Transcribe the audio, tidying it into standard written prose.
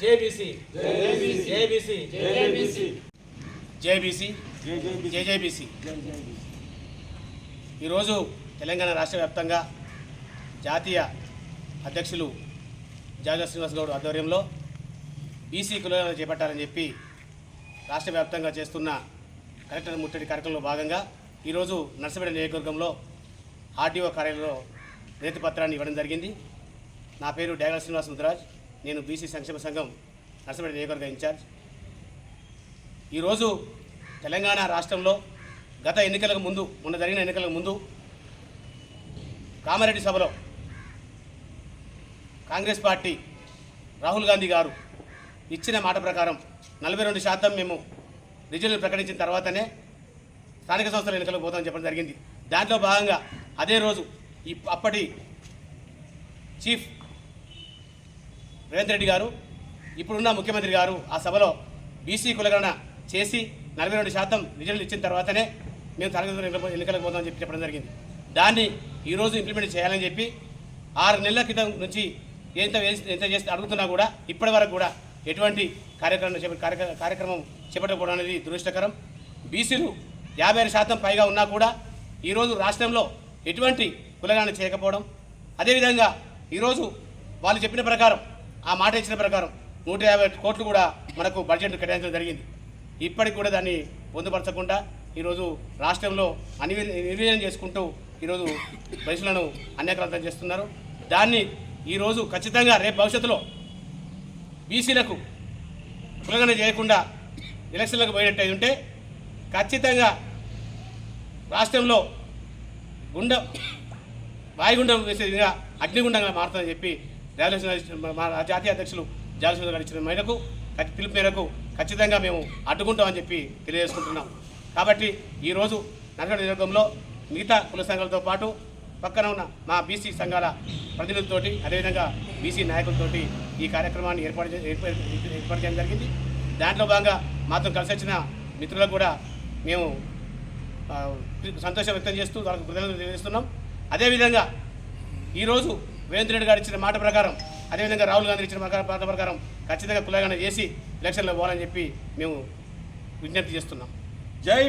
JBC JBC JBC జేజేబీసీ. ఈరోజు తెలంగాణ రాష్ట్ర వ్యాప్తంగా జాతీయ అధ్యక్షులు జాజా శ్రీనివాస్ గౌడ్ ఆధ్వర్యంలో బీసీ కులాలను చేపట్టాలని చెప్పి రాష్ట్ర వ్యాప్తంగా చేస్తున్న కలెక్టర్ ముట్టడి కార్యక్రమంలో భాగంగా ఈరోజు నర్సపేట నియోజకవర్గంలో ఆర్డీఓ కార్యాలయంలో వినతి పత్రాన్ని ఇవ్వడం జరిగింది. నా పేరు డాగల శ్రీనివాస్ ముద్రాజ్. నేను బీసీ సంక్షేమ సంఘం నర్సపేట నియోజకవర్గ ఇన్ఛార్జ్. ఈరోజు తెలంగాణ రాష్ట్రంలో గత ఎన్నికలకు ముందు, మొన్న జరిగిన ఎన్నికలకు ముందు కామారెడ్డి సభలో కాంగ్రెస్ పార్టీ రాహుల్ గాంధీ గారు ఇచ్చిన మాట ప్రకారం 42% మేము రిజల్ట్ ప్రకటించిన తర్వాతనే స్థానిక సంస్థల ఎన్నికలకు పోతామని చెప్పడం జరిగింది. దాంట్లో భాగంగా అదే రోజు అప్పటి చీఫ్ రేవంత్ రెడ్డి గారు, ఇప్పుడున్న ముఖ్యమంత్రి గారు ఆ సభలో బీసీ కులగణన చేసి 42% రిజల్ట్ ఇచ్చిన తర్వాతనే మేము స్థానిక సంస్థల ఎన్నికలకు పోతామని చెప్పడం జరిగింది. దాన్ని ఈరోజు ఇంప్లిమెంట్ చేయాలని చెప్పి 6 నెలల క్రితం నుంచి ఎంత చేస్తే అడుగుతున్నా కూడా ఇప్పటి వరకు కూడా ఎటువంటి కార్యక్రమం చేపట్టకపోవడం అనేది దురదృష్టకరం. బీసీలు 56% పైగా ఉన్నా కూడా ఈరోజు రాష్ట్రంలో ఎటువంటి కులగణన చేయకపోవడం, అదేవిధంగా ఈరోజు వాళ్ళు చెప్పిన ప్రకారం, ఆ మాట ఇచ్చిన ప్రకారం 150 కోట్లు కూడా మనకు బడ్జెట్ కేటాయించడం జరిగింది. ఇప్పటికి కూడా దాన్ని పొందుపరచకుండా ఈరోజు రాష్ట్రంలో నిర్వీర్యం చేసుకుంటూ ఈరోజు వయసులను అన్యాక్రాంతం చేస్తున్నారు. దాన్ని ఈరోజు ఖచ్చితంగా రేపు భవిష్యత్తులో బీసీలకు కులగణన చేయకుండా ఎలక్షన్లకు పోయినట్టు ఉంటే ఖచ్చితంగా రాష్ట్రంలో వాయుగుండం వేసే విధంగా అగ్నిగుండంగా మారుతుందని చెప్పి జాతీయ అధ్యక్షులు జాలసింహ గారు ఇచ్చిన మేరకు పిలుపు మేరకు ఖచ్చితంగా మేము అడ్డుకుంటామని చెప్పి తెలియజేసుకుంటున్నాం. కాబట్టి ఈరోజు నల్గొండ నియోజకవర్గంలో మిగతా కుల సంఘాలతో పాటు పక్కన ఉన్న మా బీసీ సంఘాల ప్రతినిధులతోటి, అదేవిధంగా బీసీ నాయకులతోటి ఈ కార్యక్రమాన్ని ఏర్పాటు చేయడం జరిగింది. దాంట్లో భాగంగా మాతో కలిసి వచ్చిన మిత్రులకు కూడా మేము సంతోషం వ్యక్తం చేస్తూ వాళ్ళకు కృతజ్ఞతలు తెలియజేస్తున్నాం. అదేవిధంగా ఈరోజు రేవంత్ రెడ్డి గారు ఇచ్చిన మాట ప్రకారం, అదేవిధంగా రాహుల్ గాంధీ ఇచ్చిన మాట ప్రకారం ఖచ్చితంగా కులగణన చేసి ఎలక్షన్లో పోవాలని చెప్పి మేము విజ్ఞప్తి చేస్తున్నాం. జై